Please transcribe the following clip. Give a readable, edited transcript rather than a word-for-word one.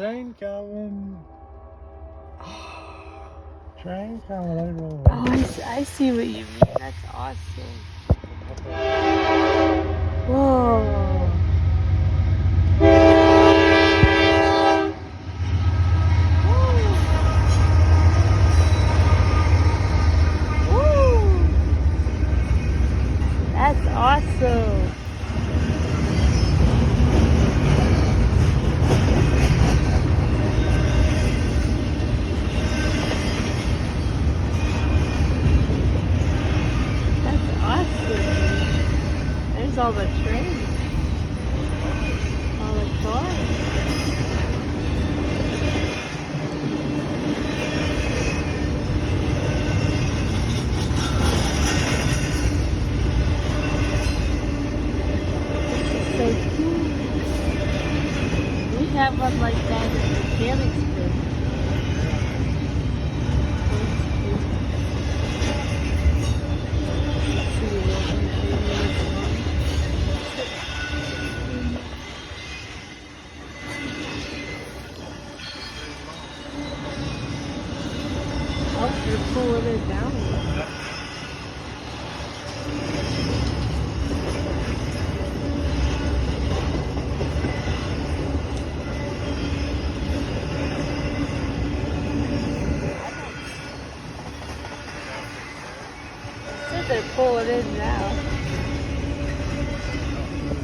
Train coming. Train coming over. Oh, I see what you mean. That's awesome. Whoa. Woo. That's awesome. That's awesome. There's all the trains. All the cars. So cool. We have one like that in Mechanicsburg. Oh, you're pulling it down. They're pulling in now.